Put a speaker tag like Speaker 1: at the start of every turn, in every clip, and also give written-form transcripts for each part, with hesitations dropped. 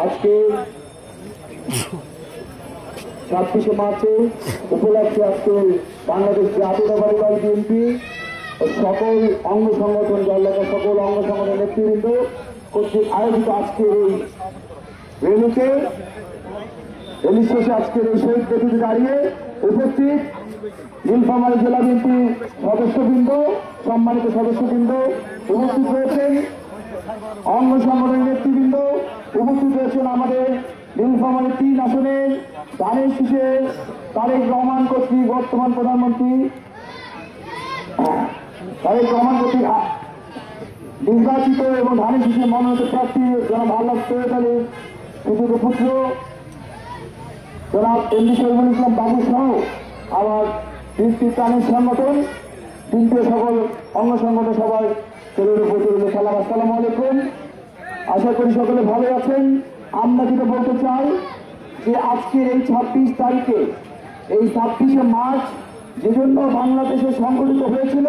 Speaker 1: আজকে 26শে মার্চে উপলক্ষে আজকে বাংলাদেশ জাতীয়তাবাদী দল বিএনপি সকল অঙ্গ সংগঠন জেলার সকল অঙ্গ সংগঠনের নেতৃবৃন্দ কর্তৃক আয়োজিত আজকের এই রেলিতে রেলি শেষে আজকের এই শহীদ বেদিতে দাঁড়িয়ে উপস্থিত নীলফামারী জেলা বিএনপি সদস্যবৃন্দ, সম্মানিত সদস্যবৃন্দ উপস্থিত রয়েছেন, অঙ্গ সংগঠনের নেতৃবৃন্দ উপস্থিত রয়েছেন, আমাদের নীলফামারী 3 আসনের ধানের শীষে তারেক রহমান কর্তৃক বর্তমান প্রধানমন্ত্রী তারেক রহমান কর্তৃক নির্বাচিত এবং ধানের শীষে মনোনীত প্রার্থী জনাব আল্লাহ সৈয়দ আলী সুযোগ্য পুত্র জনাব এমডি শহীদুল ইসলাম বাবু সহ আমার 3টি প্রাণীর সংগঠন 3টে সকল অঙ্গ সংগঠন সবাই সালাম, আসসালামু আলাইকুম। আশা করি সকলে ভালো আছেন। আমরা যেটা বলতে চাই যে আজকের এই 26 তারিখে এই 26শে মার্চ যেজন্য বাংলাদেশে সংগঠিত হয়েছিল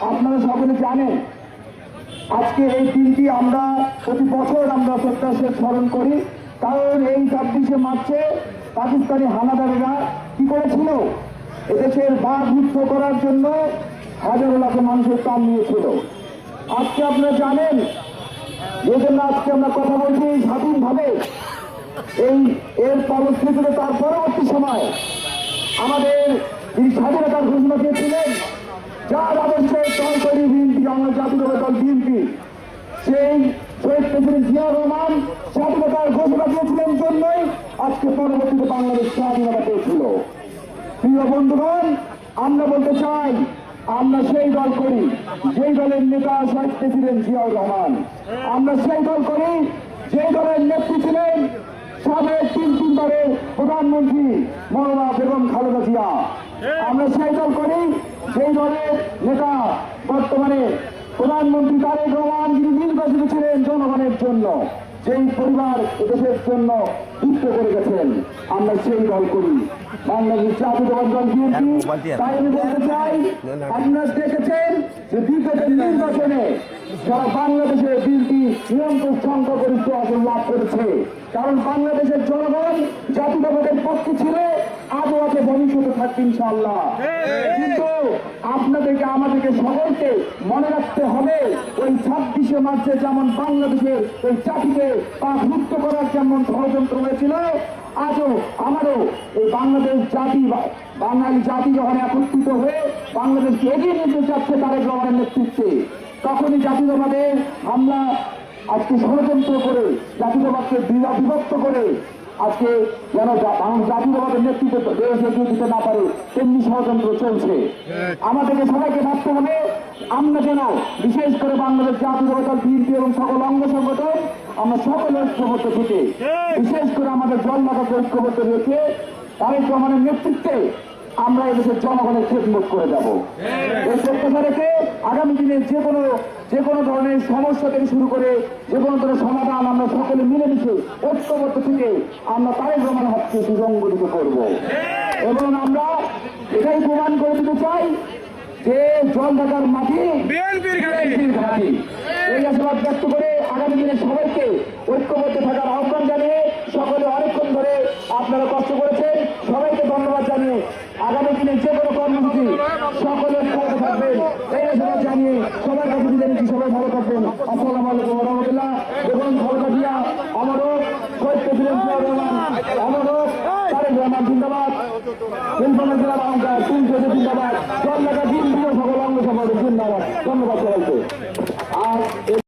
Speaker 1: আপনারা সকলে জানেন। আজকে এই দিনটি আমরা প্রতি বছর আমরা শ্রদ্ধার সাথে স্মরণ করি, কারণ এই 26শে মার্চে পাকিস্তানি হানাদারেরা কি করেছিল, এদেশের বাঘ যুদ্ধ করার জন্য হাজারো লাখ মানুষের প্রাণ নিয়েছিল। আজকে আপনারা জানেন যে জন্য আজকে আমরা কথা বলছি স্বাধীনভাবে। এর পরিস্থিতিতে তার পরবর্তী সময় আমাদের যিনি স্বাধীনতার ঘোষণা দিয়েছিলেন, যার আদর্শে দল তৈরি বিএনপি, বাংলা জাতীয়তাবাদী দল বিএনপি, সেই শহীদ প্রেসিডেন্ট জিয়া রহমান স্বাধীনতার ঘোষণা দিয়েছিলেন জন্যই আজকে পরবর্তীতে বাংলাদেশ স্বাধীনতা পেয়েছিল। প্রিয় বন্ধুগণ, আমরা বলতে চাই আমরা সেই দল করি যেই দলের নেতা শহীদ প্রেসিডেন্ট জিয়াউর রহমান, আমরা সেই দল করি যেই দলের নেত্রী ছিলেন সাবেক 3বারের প্রধানমন্ত্রী মৌলানা বেগম খালেদা জিয়া, আমরা সেই দল করি সেই দলের নেতা বর্তমানে প্রধানমন্ত্রী তারেক রহমান, যিনি নির্বাচিত ছিলেন জনগণের জন্য, যেই পরিবার দেশের জন্য যুদ্ধ করে গেছেন, আমরা সেই দল করি বাংলাদেশ জাতীয়তাবাদী দল বিএনপি। তাই আমি বলতে চাই, আপনারা দেখেছেন যে বিগত নির্বাচনে সারা বাংলাদেশে বিএনপি নিরন্তর সংখ্যাগরিষ্ঠ আসন লাভ করেছে, কারণ বাংলাদেশের জনগণ জাতীয়তাবাদের পক্ষে ছিল, আজও আছে, ভবিষ্যতে থাকবে ইনশাআল্লাহ। কিন্তু আপনাদেরকে আমাদেরকে সকলকে মনে রাখতে হবে, ওই 26শে মার্চে যেমন বাংলাদেশের ওই জাতিকে মুক্ত করার যেমন ষড়যন্ত্র হয়েছিল, আজও আমারও এই বাংলাদেশ জাতি, বাঙালি জাতি যখন একত্রিত হয়ে বাংলাদেশকে এগিয়ে নিতে যাচ্ছে তারেক রহমানের নেতৃত্বে, তখনই জাতীয়তাবাদে হামলা আজকে ষড়যন্ত্র করে জাতীয়তাবাদকে বিভক্ত করে আজকে যেন জাতীয়তাবাদের নেতৃত্ব দেশে এগিয়ে দিতে না পারে তেমনি ষড়যন্ত্র চলছে। আমাদেরকে সবাইকে ভাবতে হবে, আমরা যেন বিশেষ করে বাংলাদেশ জাতীয়তাবাদী দল বিএনপি এবং সকল অঙ্গ সংগঠন আমরা সকল ঐক্যবদ্ধ থেকে, বিশেষ করে আমাদের জনগণকে ঐক্যবদ্ধ রেখে তারেক রহমানের নেতৃত্বে আমরা এদেশের জনগণের খেদমত করে যাব। এই প্রত্যাশা রেখে আগামী দিনে যে কোনো ধরনের সমস্যা থেকে শুরু করে যে কোনো ধরনের সমাধান আমরা সকলে মিলেমিশে ঐক্যবদ্ধ থেকে আমরা তারেক রহমানের হাতকে সুসংগঠিত করব। এবং আমরা এটাই প্রমাণ করে দিতে চাই যে জলঢাকার মাটি বিএনপির ঘাঁটি। এই আশাবাদ ব্যক্ত করে আগামী দিনে সবাইকে ঐক্যবদ্ধ থাকার আহ্বান জানিয়ে, সকলে অনেকক্ষণ ধরে আপনারা কষ্ট করেছেন, সবাইকে ধন্যবাদ জানিয়ে আগামী দিনে যে কোনো কর্মসূচি সকলে থাকবেন এই আশাবাদ জানিয়ে সবার কাছে বিদায় নিচ্ছি। সবাই ভালো থাকবেন। আসসালামু আলাইকুম ওয়া রাহমাতুল্লাহ। এবং খালেদা জিয়া আমারও, শহীদ প্রেসিডেন্ট জিয়াউর রহমান আমারও, তারেক রহমান জিন্দাবাদ, নীলফামারী জেলা বাংলা জিন্দাবাদ, জলঢাকা দিন সকল অঙ্গ সমাবেশ জিন্দাবাদ। ধন্যবাদ সবাইকে। আর